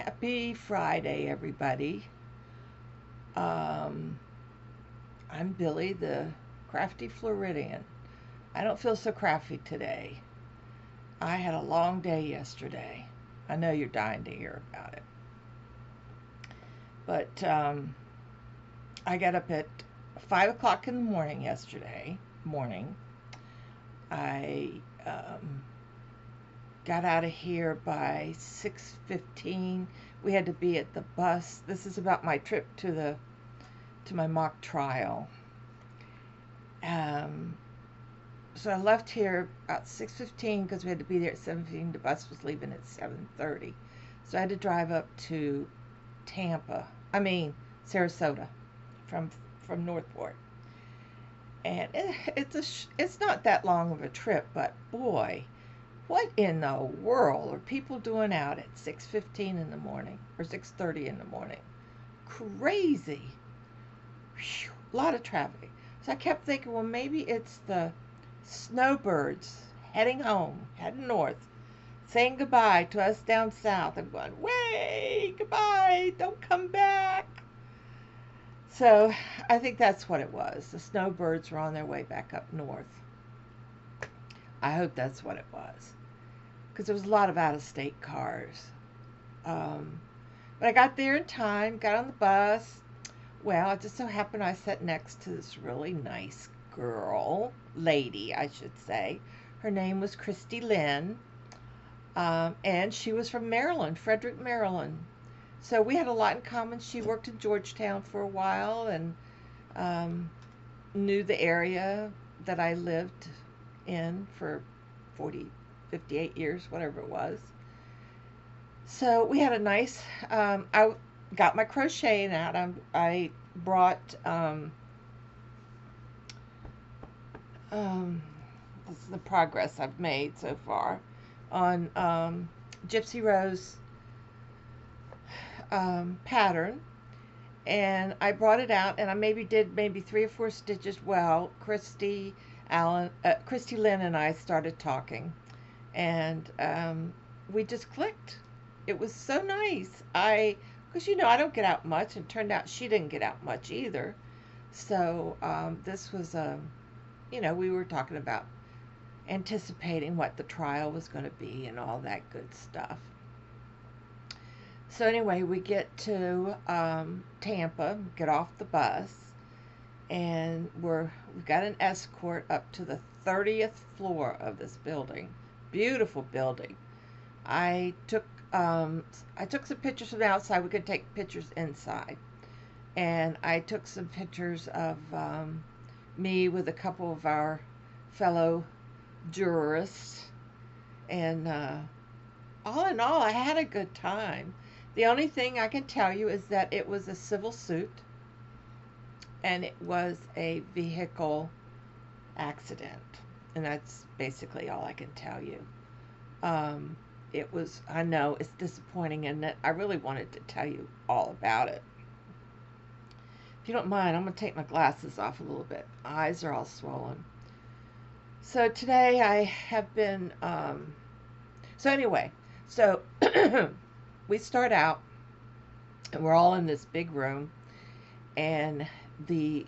Happy Friday, everybody. Um, I'm Billy, the Crafty Floridian. I don't feel so crafty today. I had a long day yesterday. I know you're dying to hear about it. But I got up at 5 o'clock in the morning yesterday morning. I got out of here by 6:15. We had to be at the bus. This is about my trip to my mock trial. Um, so I left here about 6:15 because we had to be there at 7:15. The bus was leaving at 7:30. So I had to drive up to Tampa. I mean Sarasota from Northport. And it's not that long of a trip, but boy, what in the world are people doing out at 6:15 in the morning or 6:30 in the morning? Crazy. Whew, a lot of traffic. So I kept thinking, well, maybe it's the snowbirds heading home, heading north, saying goodbye to us down south. I'm going, way, goodbye, don't come back. So I think that's what it was. The snowbirds were on their way back up north. I hope that's what it was. Because there was a lot of out of state cars. Um, but I got there in time, got on the bus. Well, it just so happened I sat next to this really nice girl, lady, I should say. Her name was Christy Lynn, and she was from Maryland, Frederick, Maryland. So we had a lot in common. She worked in Georgetown for a while and um, knew the area that I lived in for 40, 58 years, whatever it was. So we had a nice. I got my crocheting out. I brought. Um, this is the progress I've made so far on Gypsy Rose pattern, and I brought it out, and I maybe did maybe 3 or 4 stitches. Well, Christy Lynn, and I started talking, and we just clicked. It was so nice. Because I don't get out much, and it turned out she didn't get out much either. So this was we were talking about anticipating what the trial was going to be and all that good stuff. So anyway, we get to Tampa, get off the bus, and we've got an escort up to the 30th floor of this building. Beautiful building. I took I took some pictures from the outside. We could take pictures inside, and I took some pictures of me with a couple of our fellow jurists, and all in all, I had a good time. The only thing I can tell you is that it was a civil suit, and it was a vehicle accident, and that's basically all I can tell you. Um, I know it's disappointing, and I really wanted to tell you all about it. If you don't mind, I'm going to take my glasses off a little bit. My eyes are all swollen. So today I have been, so anyway, so we start out, and we're all in this big room, and the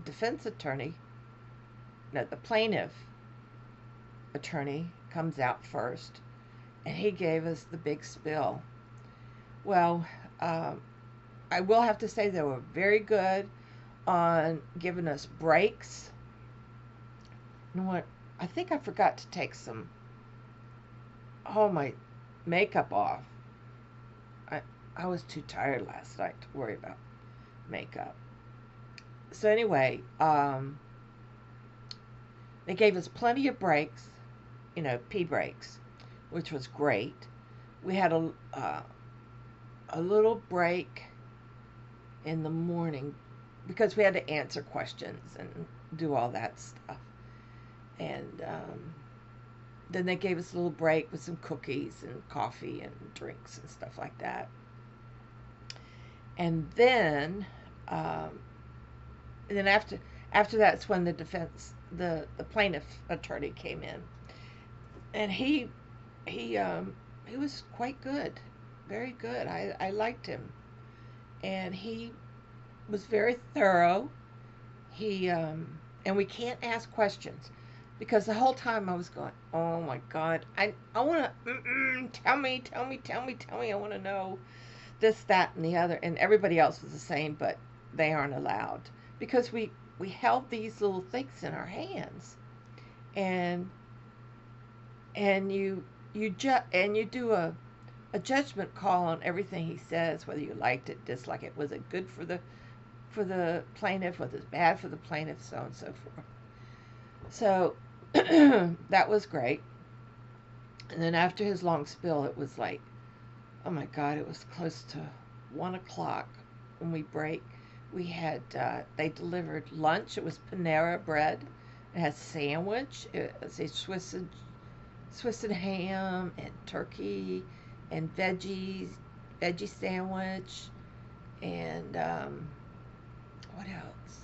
defense attorney, no, the plaintiff attorney comes out first, and he gave us the big spill. Well, I will have to say they were very good on giving us breaks. You know what? I think I forgot to take my makeup off. I was too tired last night to worry about makeup. So anyway, they gave us plenty of breaks, pee breaks, which was great. We had a little break in the morning because we had to answer questions and do all that stuff. And then they gave us a little break with some cookies and coffee and drinks and stuff like that. And then, after that's when the plaintiff attorney came in, and he he was quite good, very good. I liked him, and he was very thorough. He and we can't ask questions because the whole time I was going, oh my God, I want to tell me, tell me, tell me, tell me. I want to know this, that, and the other. And everybody else was the same, but they aren't allowed because we held these little things in our hands, and you do a judgment call on everything he says, whether you liked it, disliked it, was it good for the plaintiff, was it bad for the plaintiff, so on and so forth. So that was great. And then after his long spill, it was like, oh my God, it was close to 1 o'clock when we break. We had they delivered lunch. It was Panera bread. It had sandwich. It was a Swiss and ham and turkey and veggie sandwich, and what else?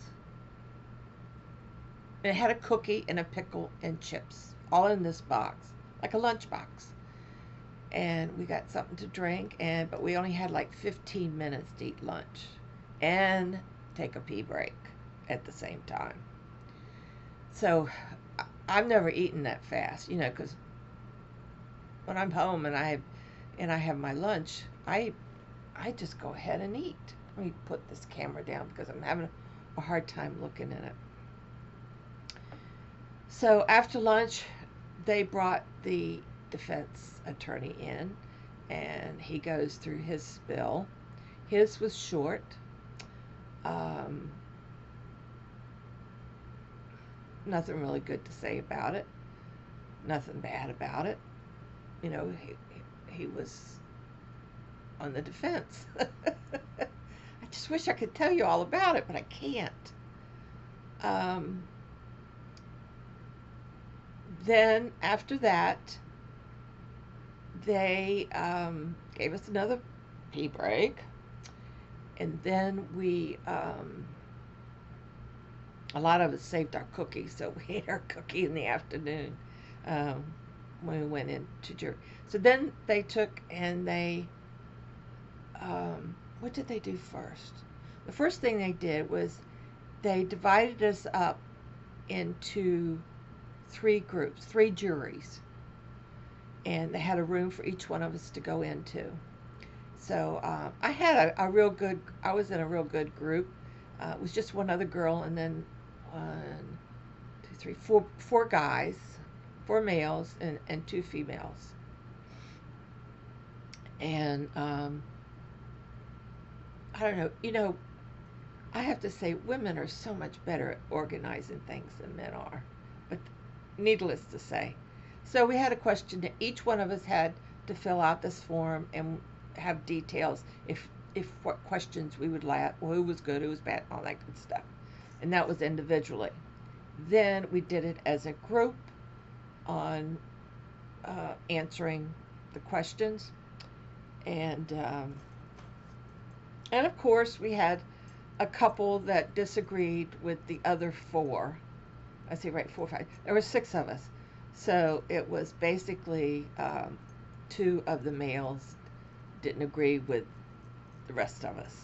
And it had a cookie and a pickle and chips, all in this box, like a lunch box. And we got something to drink, but we only had like 15 minutes to eat lunch and take a pee break at the same time. So I've never eaten that fast, because when I'm home and I have my lunch, I just go ahead and eat. Let me put this camera down because I'm having a hard time looking at it. So after lunch, they brought the defense attorney in, and he goes through his spill. His was short. Nothing really good to say about it. Nothing bad about it. He was on the defense. I just wish I could tell you all about it, but I can't. Then after that, they gave us another pee break, and then a lot of us saved our cookies, so we ate our cookie in the afternoon when we went into jury. So then they took and what did they do first? The first thing they did was they divided us up into 3 groups, 3 juries, and they had a room for each one of us to go into. So I had I was in a real good group. It was just one other girl, and then 1, 2, 3, 4 guys, 4 males, and 2 females. And I don't know, I have to say women are so much better at organizing things than men are, but needless to say. So we had a question that each one of us had to fill out this form and have details if what questions we would like, who was good, who was bad, all that good stuff. And that was individually. Then we did it as a group on answering the questions. And of course, we had a couple that disagreed with the other 4. I see, right, 4, 5. There were 6 of us. So it was basically 2 of the males didn't agree with the rest of us.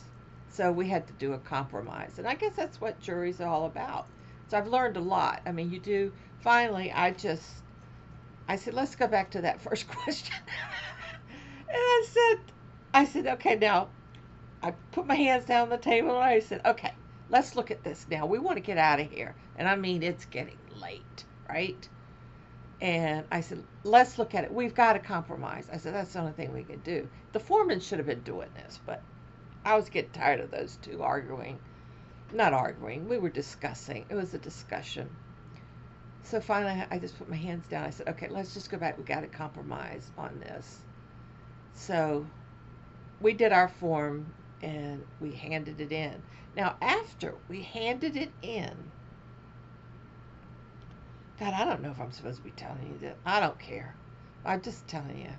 So we had to do a compromise. And I guess that's what jury's are all about. So I've learned a lot. I mean, you do. Finally, I said, let's go back to that first question. And I said, okay, now, I put my hands down on the table and I said, okay, let's look at this now. We want to get out of here. And I mean, it's getting late, right? And I said, let's look at it. We've got to compromise. I said, that's the only thing we can do. The foreman should have been doing this, but I was getting tired of those 2 arguing. Not arguing. We were discussing. It was a discussion. So finally, I just put my hands down. I said, okay, let's just go back. We got to compromise on this. So we did our form and we handed it in. Now, after we handed it in, God, I don't know if I'm supposed to be telling you this. I don't care. I'm just telling you.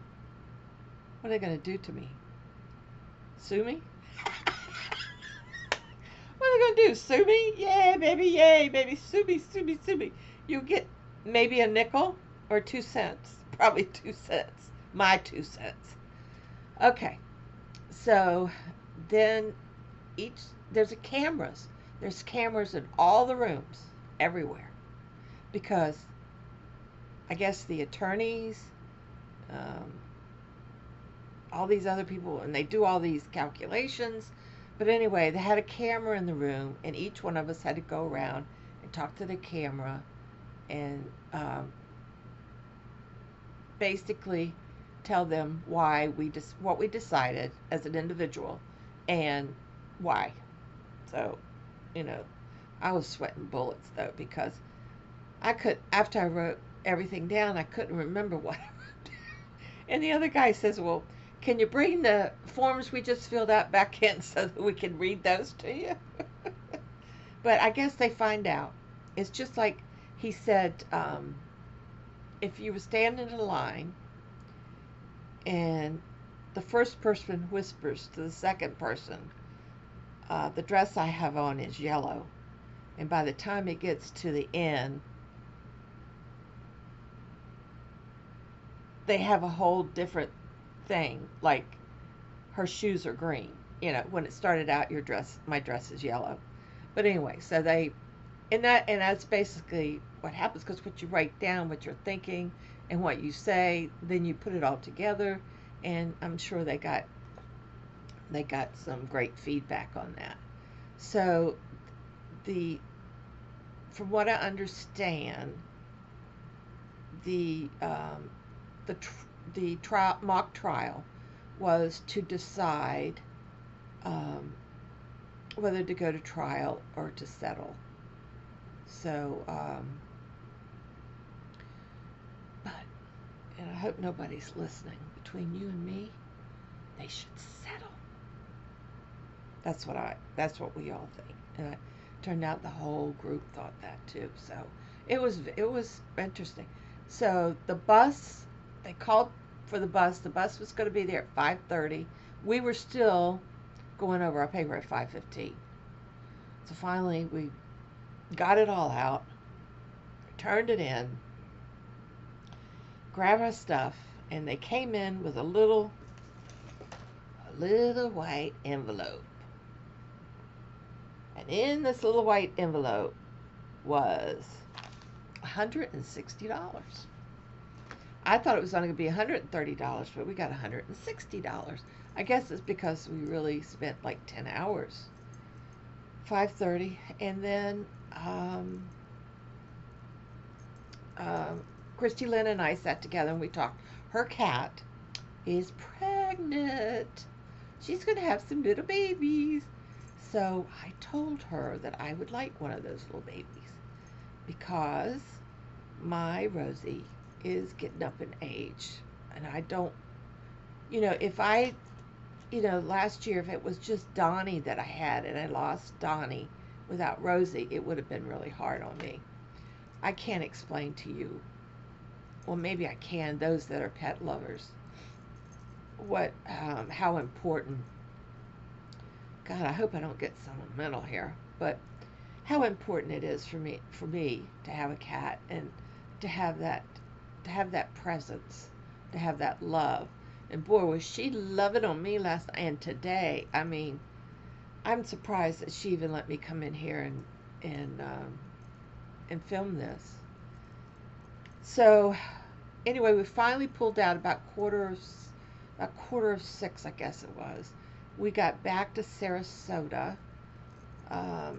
What are they going to do to me? Sue me? What are they going to do? Sue me? Yay, baby, sue me, sue me. You get maybe a nickel or 2 cents. Probably 2 cents. My 2 cents. Okay, so then each there's a cameras. There's cameras in all the rooms, everywhere, because I guess the attorneys, um, all these other people, and they do all these calculations. But anyway, they had a camera in the room, and each one of us had to go around and talk to the camera and basically tell them why what we decided as an individual and why. So, you know, I was sweating bullets though because I could after I wrote everything down, I couldn't remember what I wrote. And the other guy says, "Well, can you bring the forms we just filled out back in so that we can read those to you?" But I guess they find out. It's just like he said, if you were standing in a line and the first person whispers to the second person, the dress I have on is yellow. And by the time it gets to the end, they have a whole different thing. Like her shoes are green. You know, when it started out, my dress is yellow. But anyway, so and that's basically what happens because what you write down, what you're thinking, and what you say, then you put it all together, and I'm sure they got some great feedback on that. So the from what I understand, the mock trial was to decide whether to go to trial or to settle. So, but, and I hope nobody's listening. Between you and me, they should settle. That's what we all think. And it turned out the whole group thought that too. So it was interesting. So the bus, they called for the bus. The bus was going to be there at 5:30. We were still going over our paper at 5:15. So finally we got it all out, turned it in, grabbed our stuff, and they came in with a little white envelope. And in this little white envelope was $160. I thought it was only going to be $130, but we got $160. I guess it's because we really spent like 10 hours. 5:30, and then Christy Lynn and I sat together and we talked. Her cat is pregnant. She's going to have some little babies. So I told her that I would like one of those little babies because my Rosie is getting up in age. And I don't, if I, last year, if it was just Donnie that I had and I lost Donnie without Rosie, it would have been really hard on me. I can't explain to you, well, maybe I can, those that are pet lovers, how important, God, I hope I don't get sentimental here, but how important it is for me to have a cat and to have that presence, to have that love. And boy, was she loving on me last night and today. I mean, I'm surprised that she even let me come in here and film this. So anyway, we finally pulled out about quarter of 6, I guess it was. We got back to Sarasota. I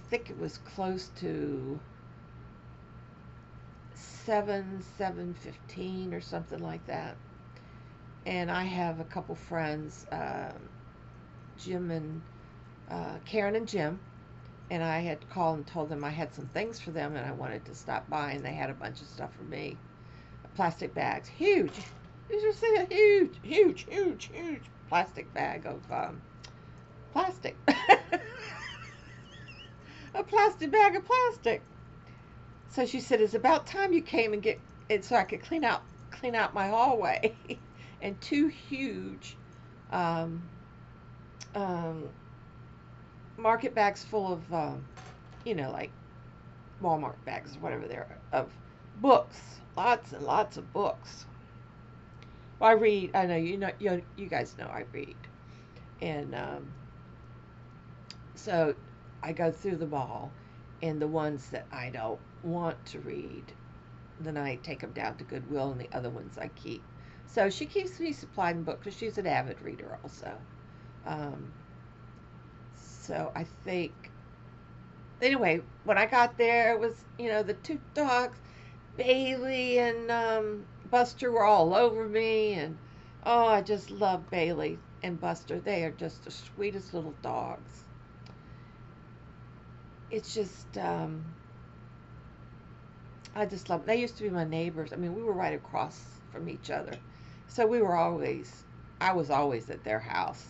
think it was close to 7:15 or something like that. And I have a couple friends, Jim and Karen and Jim, and I had called and told them I had some things for them and I wanted to stop by, and they had a bunch of stuff for me. Plastic bags, huge. You should see a huge plastic bag of plastic. A plastic bag of plastic. So she said, it's about time you came and get it so I could clean out my hallway. And 2 huge market bags full of, like Walmart bags, whatever they're, of books. Lots and lots of books. Well, I read. I know you guys know I read, and so I go through them all, and the ones that I don't want to read, then I take them down to Goodwill, and the other ones I keep. So she keeps me supplied in books because she's an avid reader also. Um, so I think anyway, when I got there, it was the two dogs, Bailey and Buster, were all over me, and oh, I just love Bailey and Buster. They are just the sweetest little dogs. It's just I just love. They used to be my neighbors. I mean, we were right across from each other, so we were always. I was always at their house,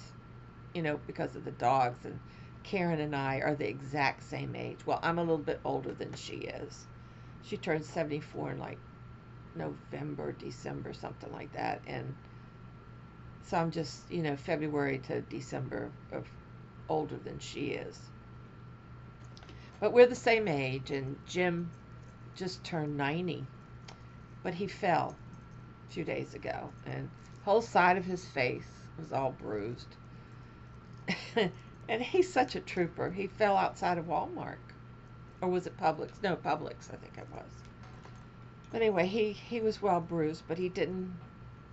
because of the dogs. And Karen and I are the exact same age. Well, I'm a little bit older than she is. She turned 74 in like November, December, something like that. And so I'm just, February to December of older than she is. But we're the same age, and Jim just turned 90, but he fell a few days ago, and the whole side of his face was all bruised. And he's such a trooper. He fell outside of Walmart. Or was it Publix? No, Publix, I think it was. But anyway, he was well bruised, but he didn't.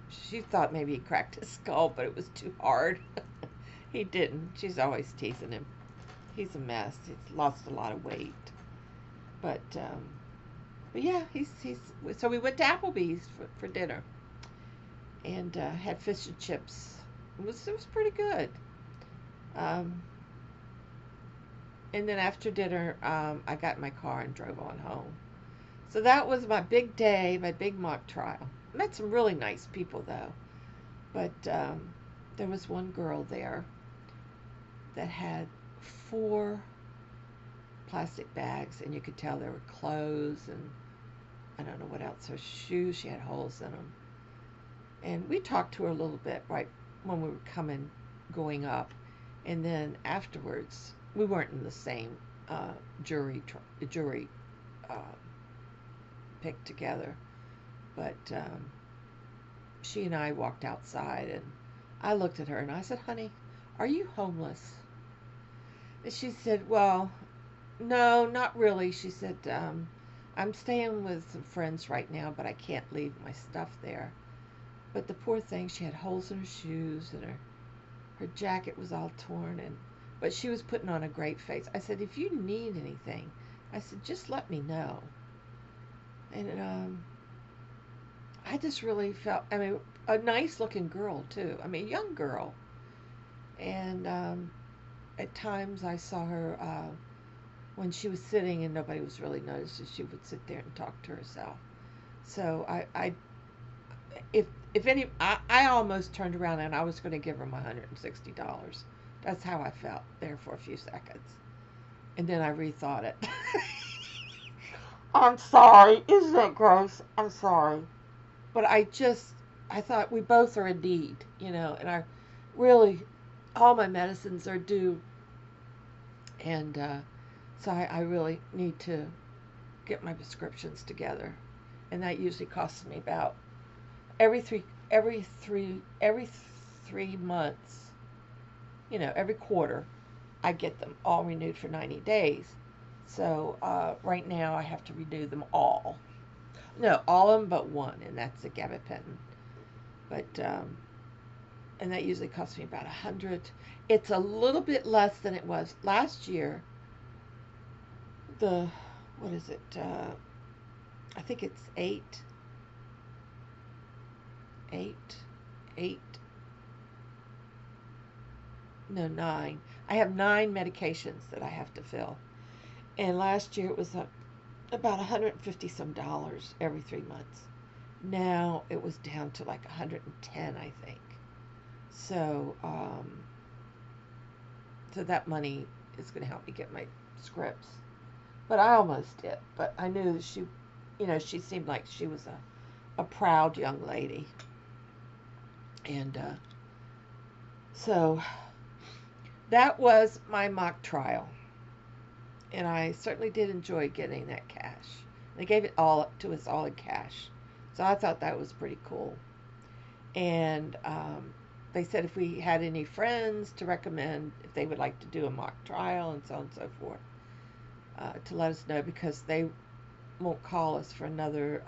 She thought maybe he cracked his skull, but it was too hard. He didn't. She's always teasing him. He's a mess. He's lost a lot of weight. But yeah, he's. So we went to Applebee's for dinner and had fish and chips. It was pretty good. Um, and then after dinner, I got in my car and drove on home. So that was my big day, my big mock trial. Met some really nice people though, but there was one girl there that had 4 plastic bags, and you could tell there were clothes and I don't know what else. Her shoes, she had holes in them. And we talked to her a little bit right when we were going up, and then afterwards, we weren't in the same jury uh, pick together, but she and I walked outside, and I looked at her and I said, "Honey, are you homeless?" And she said, "Well, no, not really." She said, "I'm staying with some friends right now, but I can't leave my stuff there." But the poor thing, she had holes in her shoes, and her jacket was all torn, but she was putting on a great face. I said, "If you need anything," I said, "just let me know." And I just really felt, I mean, a nice looking girl too. I mean, a young girl. And at times I saw her when she was sitting and nobody was really noticing. She would sit there and talk to herself. So if any, I almost turned around and I was going to give her my $160. That's how I felt there for a few seconds, and then I rethought it. I'm sorry. Isn't that gross? I'm sorry. But I thought we both are in need, and I really, all my medicines are due, and so I really need to get my prescriptions together, and that usually costs me about every three every 3 months, every quarter, I get them all renewed for 90 days. So right now I have to renew them all. No, all of them but one, and that's the gabapentin. But and that usually costs me about 100. It's a little bit less than it was last year. The what is it? I think it's eight, eight. No, 9. I have 9 medications that I have to fill, and last year it was about 150 some dollars every 3 months. Now it was down to like 110, I think. So, so that money is going to help me get my scripts. But I almost did. But I knew that she seemed like she was a proud young lady. And so that was my mock trial. And I certainly did enjoy getting that cash. They gave it all to us all in cash. So I thought that was pretty cool. And they said if we had any friends to recommend if they would like to do a mock trial and so on and so forth, to let us know because they won't call us for another.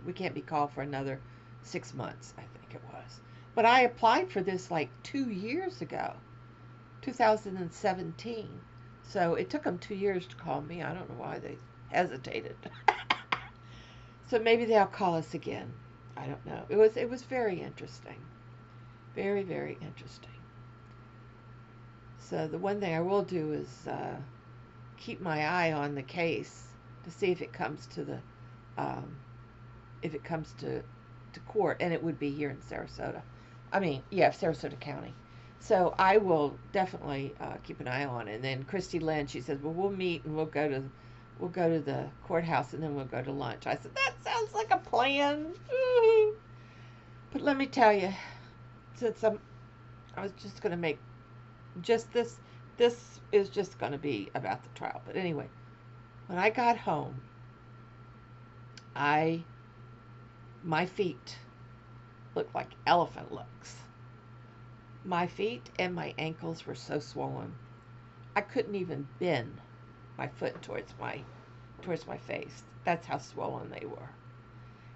We can't be called for another 6 months, I think it was. But I applied for this like 2 years ago, 2017. So it took them 2 years to call me. I don't know why they hesitated. So maybe they'll call us again. I don't know. It was very interesting. Very, very interesting. So the one thing I will do is keep my eye on the case to see if it comes to the um, if it comes to court, and it would be here in Sarasota. I mean, yeah, Sarasota County. So I will definitely keep an eye on it. And then Christy Lynn, she says, "Well, we'll meet and we'll go to the courthouse and then we'll go to lunch." I said, "That sounds like a plan." But let me tell you, since I was just going to make just this. This is just going to be about the trial. But anyway, when I got home, I my feet looked like elephant looks. My feet and my ankles were so swollen. I couldn't even bend my foot towards my face. That's how swollen they were.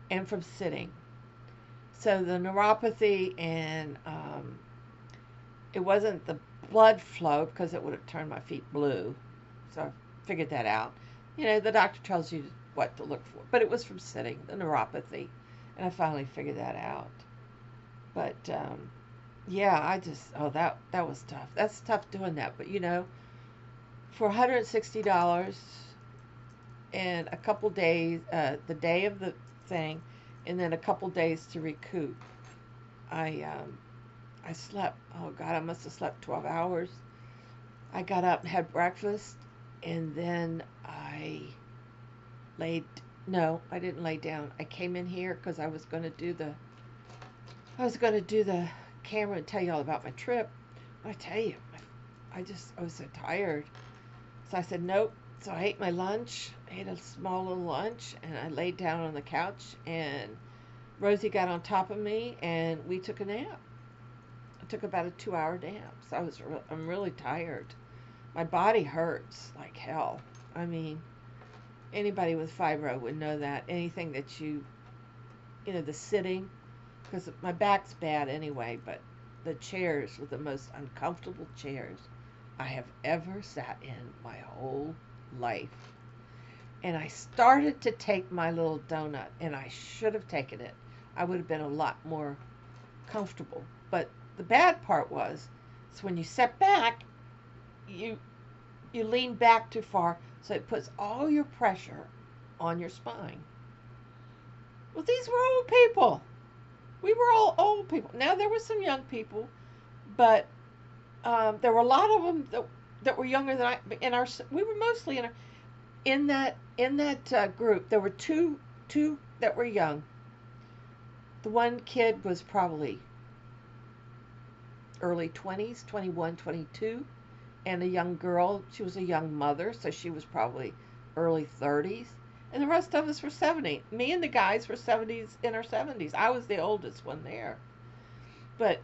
And from sitting. So the neuropathy and it wasn't the blood flow because it would have turned my feet blue. So I figured that out. The doctor tells you what to look for. But it was from sitting, the neuropathy. And I finally figured that out. But yeah, that was tough. That's tough doing that. But for $160 and a couple days, the day of the thing, and then a couple days to recoup, I slept. Oh God, I must have slept 12 hours. I got up and had breakfast, and then laid. No, I didn't lay down. I came in here because I was going to do the camera and tell you all about my trip. I tell you, I was so tired. So I said nope. So I ate my lunch. I ate a small little lunch, and I laid down on the couch, and Rosie got on top of me, and we took a nap. I took about a 2-hour nap. So I'm really tired. My body hurts like hell. I mean, anybody with fibro would know that. Anything that the sitting, because my back's bad anyway, but the chairs were the most uncomfortable chairs I have ever sat in my whole life. And I started to take my little donut, and I should have taken it. I would have been a lot more comfortable. But the bad part was, is when you sit back, you lean back too far, so it puts all your pressure on your spine. Well, these were old people. We were all old people. Now there were some young people, but there were a lot of them that were younger than I. We were mostly in that group. There were two that were young. The one kid was probably early 20s, 21, 22, and a young girl. She was a young mother, so she was probably early 30s. And the rest of us were 70. Me and the guys were 70s, in our 70s. I was the oldest one there. But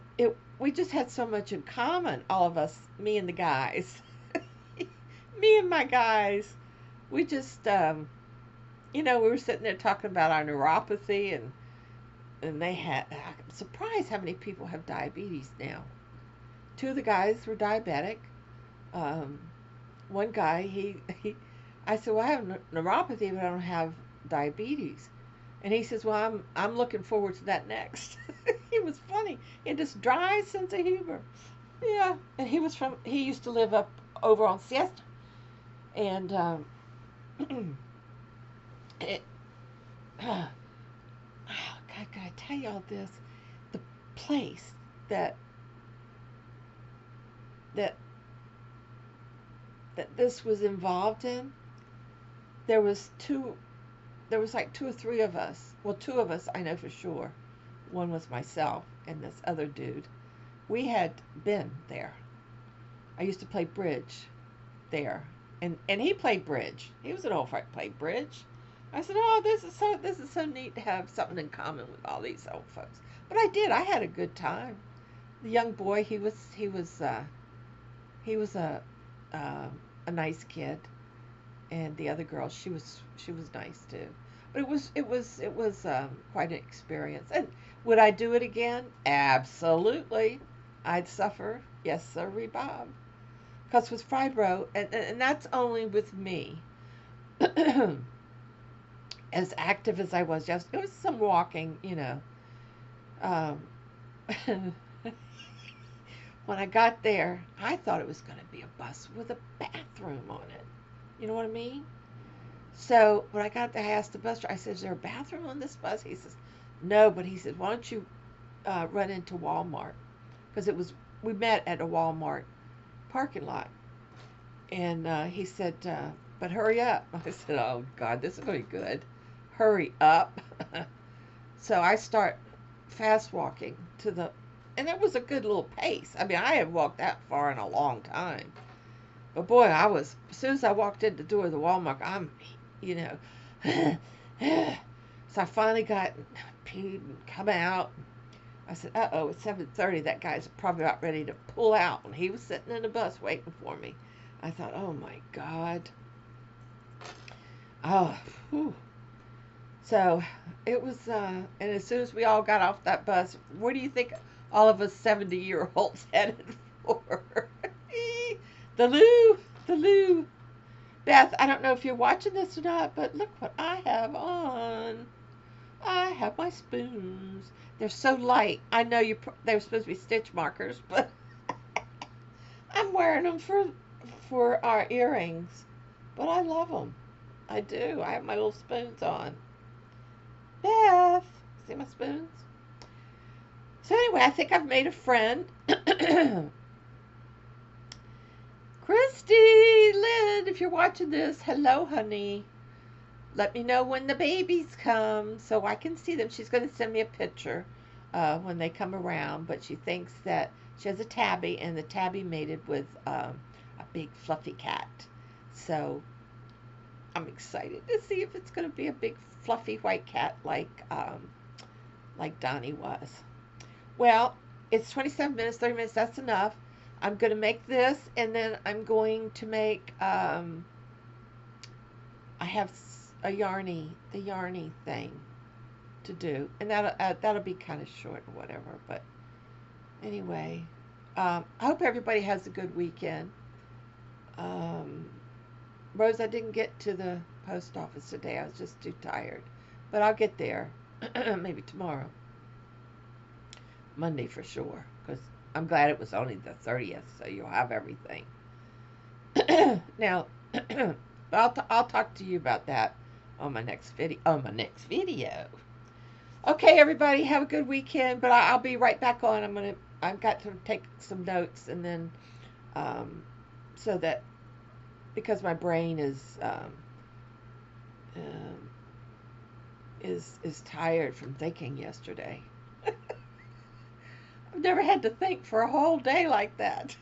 we just had so much in common, all of us, me and the guys. Me and my guys. We just, we were sitting there talking about our neuropathy, and they had, I'm surprised how many people have diabetes now. 2 of the guys were diabetic. One guy, I said, well, I have neuropathy, but I don't have diabetes. And he says, well, I'm looking forward to that next. He was funny. He had this dry sense of humor. Yeah. And he used to live up over on Siesta. And it, oh, God, can I tell you all this? The place that this was involved in, there was like 2 or 3 of us. Well, 2 of us I know for sure. One was myself and this other dude. We had been there. I used to play bridge there. And he played bridge. He was an old friend, played bridge. I said, "Oh, this is so neat to have something in common with all these old folks." But I did. I had a good time. The young boy, he was uh, a nice kid, and the other girl, she was nice too. But it was quite an experience. And would I do it again? Absolutely. I'd suffer. Yes, sir, Bob. Because with fried roe, and that's only with me. As active as I was, yes, it was some walking. Um, when I got there, I thought it was going to be a bus with a bathroom on it. You know what I mean? So when I got there, I asked the bus driver, I said, "Is there a bathroom on this bus?" He says, "No," but he said, "Why don't you run into Walmart?" Because we met at a Walmart parking lot. And he said, "But hurry up." I said, "Oh, God, this is going to be good. Hurry up." So I start fast walking and it was a good little pace. I mean, I had walked that far in a long time. But boy, as soon as I walked in the door of the Walmart, you know, so I finally got peed and come out. I said, "Uh-oh, it's 7:30. That guy's probably about ready to pull out." And he was sitting in the bus waiting for me. I thought, "Oh my God." Oh, whew. So it was, and as soon as we all got off that bus, where do you think all of us 70-year-olds headed for? The loo, the loo. Beth, I don't know if you're watching this or not, but look what I have on. I have my spoons. They're so light. I know they're supposed to be stitch markers, but I'm wearing them for our earrings. But I love them. I do. I have my little spoons on. Beth, see my spoons? So anyway, I think I've made a friend. Christy, Lynn, if you're watching this, hello, honey. Let me know when the babies come so I can see them. She's going to send me a picture when they come around, but she thinks that she has a tabby, and the tabby mated with a big fluffy cat. So I'm excited to see if it's going to be a big fluffy white cat like Donnie was. Well, it's 27 minutes, 30 minutes. That's enough. I'm going to make this, and then I'm going to make. I have the yarny thing to do, and that'll be kind of short or whatever. But anyway, I hope everybody has a good weekend. Rose, I didn't get to the post office today. I was just too tired, but I'll get there maybe tomorrow, Monday for sure. Because I'm glad it was only the 30th, so you'll have everything. Now, I'll talk to you about that on my next video. Okay, everybody, have a good weekend. But I'll be right back on. I've got to take some notes, and then so that because my brain is tired from thinking yesterday. I've never had to think for a whole day like that.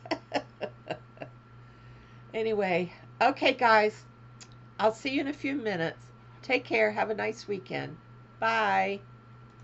Anyway, okay, guys, I'll see you in a few minutes. Take care. Have a nice weekend. Bye.